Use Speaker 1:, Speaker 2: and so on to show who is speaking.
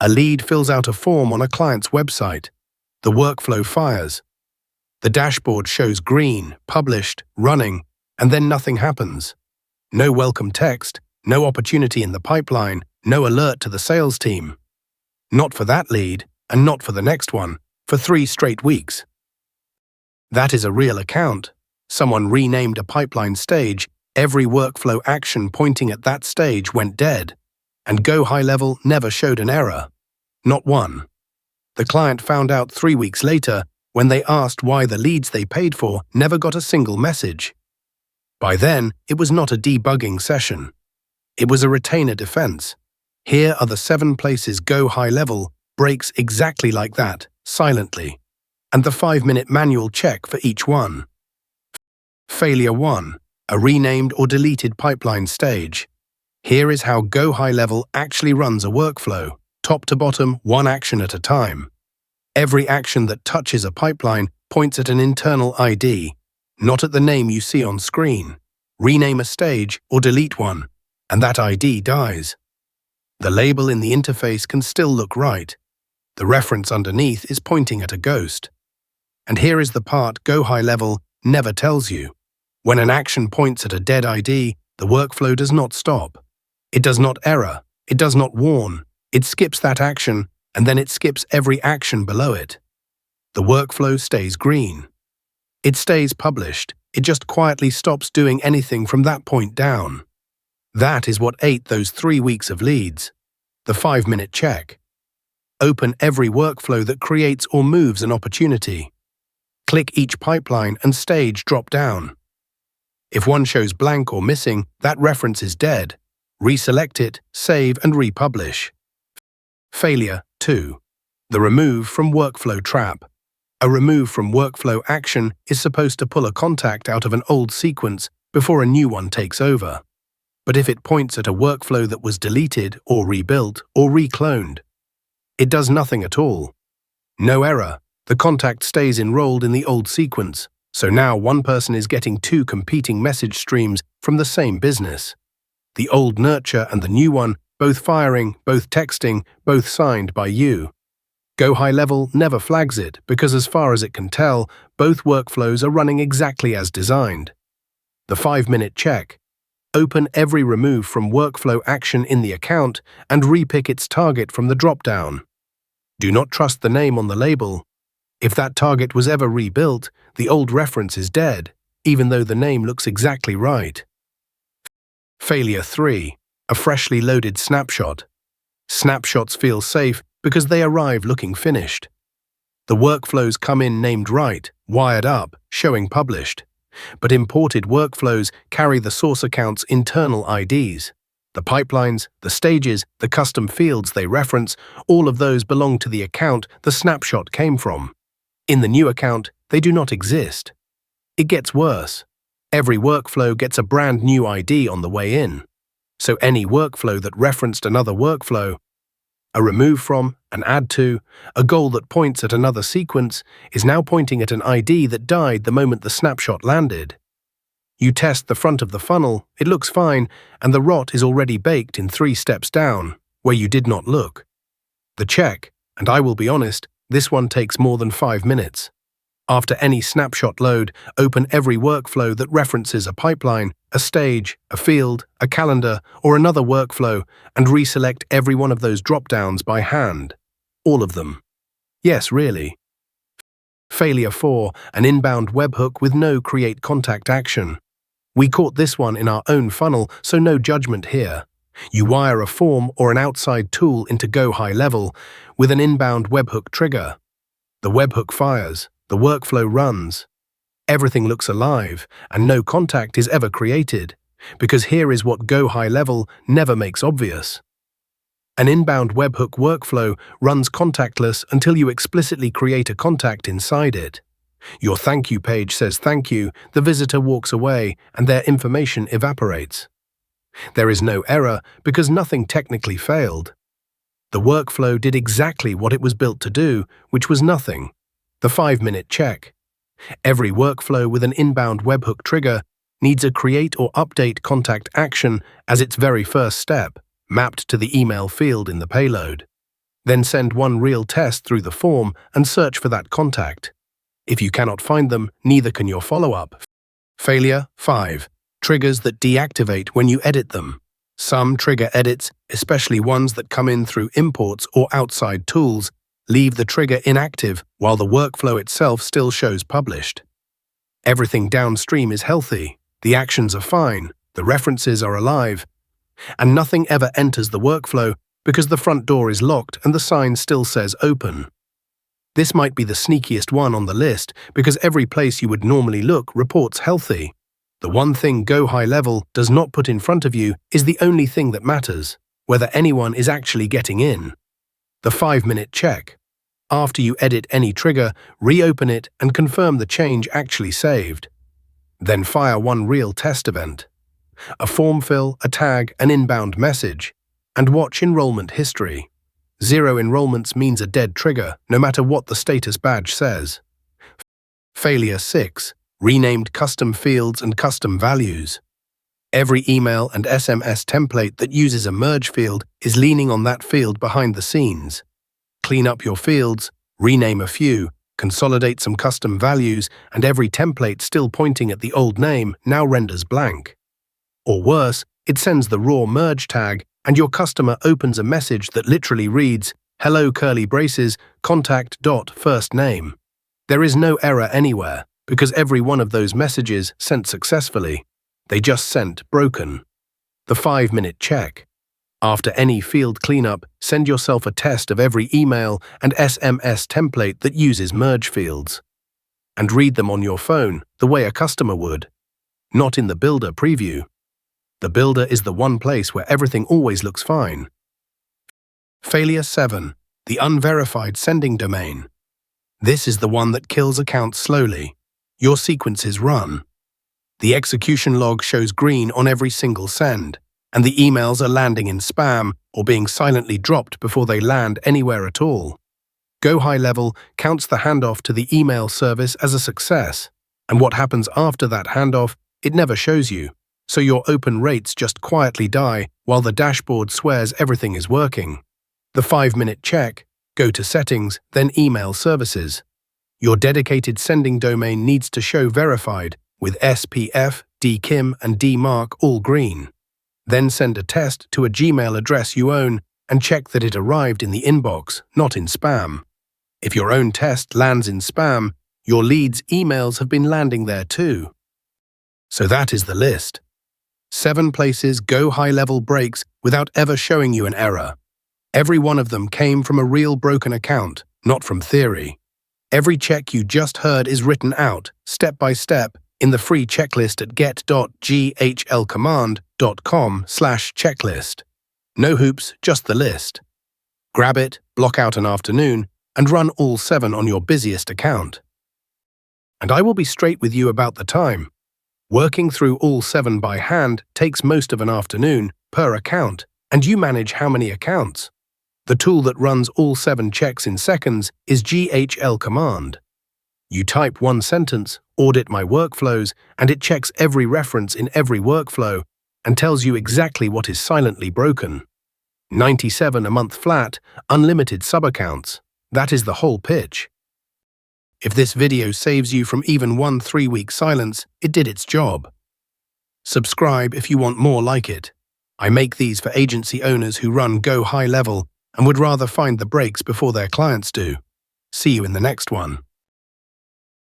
Speaker 1: A lead fills out a form on a client's website. The workflow fires. The dashboard shows green, published, running, and then nothing happens. No welcome text, no opportunity in the pipeline, no alert to the sales team. Not for that lead, and not for the next one, for 3 straight weeks. That is a real account. Someone renamed a pipeline stage, every workflow action pointing at that stage went dead, and GoHighLevel never showed an error. Not one. The client found out 3 weeks later when they asked why the leads they paid for never got a single message. By then, it was not a debugging session. It was a retainer defense. Here are the 7 places GoHighLevel breaks exactly like that, silently, and the 5-minute manual check for each one. Failure 1. A renamed or deleted pipeline stage. Here is how GoHighLevel actually runs a workflow, top to bottom, one action at a time. Every action that touches a pipeline points at an internal ID, not at the name you see on screen. Rename a stage or delete one, and that ID dies. The label in the interface can still look right. The reference underneath is pointing at a ghost. And here is the part GoHighLevel never tells you. When an action points at a dead ID, the workflow does not stop. It does not error. It does not warn. It skips that action, and then it skips every action below it. The workflow stays green. It stays published. It just quietly stops doing anything from that point down. That is what ate those 3 weeks of leads. The 5-minute check. Open every workflow that creates or moves an opportunity. Click each pipeline and stage drop down. If one shows blank or missing, that reference is dead. Reselect it, save and republish. Failure 2. The remove from workflow trap. A remove from workflow action is supposed to pull a contact out of an old sequence before a new one takes over. But if it points at a workflow that was deleted or rebuilt or recloned, it does nothing at all. No error. The contact stays enrolled in the old sequence, so now one person is getting 2 competing message streams from the same business. The old nurture and the new one, both firing, both texting, both signed by you. GoHighLevel never flags it because as far as it can tell, both workflows are running exactly as designed. The 5-minute check. Open every remove from workflow action in the account and repick its target from the drop-down. Do not trust the name on the label. If that target was ever rebuilt, the old reference is dead, even though the name looks exactly right. Failure 3. A freshly loaded snapshot. Snapshots feel safe because they arrive looking finished. The workflows come in named right, wired up, showing published. But imported workflows carry the source account's internal IDs. The pipelines, the stages, the custom fields they reference, all of those belong to the account the snapshot came from. In the new account, they do not exist. It gets worse. Every workflow gets a brand new ID on the way in. So any workflow that referenced another workflow, a remove from, an add to, a goal that points at another sequence, is now pointing at an ID that died the moment the snapshot landed. You test the front of the funnel, it looks fine, and the rot is already baked in 3 steps down, where you did not look. The check, and I will be honest, this one takes more than 5 minutes. After any snapshot load, open every workflow that references a pipeline, a stage, a field, a calendar, or another workflow, and reselect every one of those drop-downs by hand. All of them. Yes, really. Failure 4. An inbound webhook with no create contact action. We caught this one in our own funnel, so no judgment here. You wire a form or an outside tool into GoHighLevel with an inbound webhook trigger. The webhook fires, the workflow runs. Everything looks alive, and no contact is ever created, because here is what GoHighLevel never makes obvious. An inbound webhook workflow runs contactless until you explicitly create a contact inside it. Your thank you page says thank you, the visitor walks away, and their information evaporates. There is no error because nothing technically failed. The workflow did exactly what it was built to do, which was nothing. The 5-minute check. Every workflow with an inbound webhook trigger needs a create or update contact action as its very first step, mapped to the email field in the payload. Then send one real test through the form and search for that contact. If you cannot find them, neither can your follow-up. Failure 5. Triggers that deactivate when you edit them. Some trigger edits, especially ones that come in through imports or outside tools, leave the trigger inactive while the workflow itself still shows published. Everything downstream is healthy, the actions are fine, the references are alive, and nothing ever enters the workflow because the front door is locked and the sign still says open. This might be the sneakiest one on the list because every place you would normally look reports healthy. The one thing GoHighLevel does not put in front of you is the only thing that matters, whether anyone is actually getting in. The 5-minute check. After you edit any trigger, reopen it and confirm the change actually saved. Then fire one real test event. A form fill, a tag, an inbound message, and watch enrollment history. 0 enrollments means a dead trigger, no matter what the status badge says. Failure 6. Renamed custom fields and custom values. Every email and SMS template that uses a merge field is leaning on that field behind the scenes. Clean up your fields, rename a few, consolidate some custom values, and every template still pointing at the old name now renders blank. Or worse, it sends the raw merge tag and your customer opens a message that literally reads, "Hello curly braces, contact first name." There is no error anywhere, because every one of those messages sent successfully. They just sent broken. The 5-minute check. After any field cleanup, send yourself a test of every email and SMS template that uses merge fields. And read them on your phone, the way a customer would. Not in the Builder preview. The Builder is the one place where everything always looks fine. Failure 7. The unverified sending domain. This is the one that kills accounts slowly. Your sequences run. The execution log shows green on every single send, and the emails are landing in spam or being silently dropped before they land anywhere at all. GoHighLevel counts the handoff to the email service as a success, and what happens after that handoff, it never shows you. So your open rates just quietly die while the dashboard swears everything is working. The 5-minute check. Go to Settings, then Email Services. Your dedicated sending domain needs to show verified with SPF, DKIM, and DMARC all green. Then send a test to a Gmail address you own and check that it arrived in the inbox, not in spam. If your own test lands in spam, your leads' emails have been landing there too. So that is the list. 7 places GoHighLevel breaks without ever showing you an error. Every one of them came from a real broken account, not from theory. Every check you just heard is written out, step by step, in the free checklist at get.ghlcommand.com/checklist. No hoops, just the list. Grab it, block out an afternoon, and run all 7 on your busiest account. And I will be straight with you about the time. Working through all 7 by hand takes most of an afternoon per account, and you manage how many accounts? The tool that runs all 7 checks in seconds is GHL Command. You type one sentence, "Audit my workflows," and it checks every reference in every workflow and tells you exactly what is silently broken. 97 a month flat, unlimited sub-accounts. That is the whole pitch. If this video saves you from even one 3-week silence, it did its job. Subscribe if you want more like it. I make these for agency owners who run GoHighLevel and would rather find the breaks before their clients do. See you in the next one.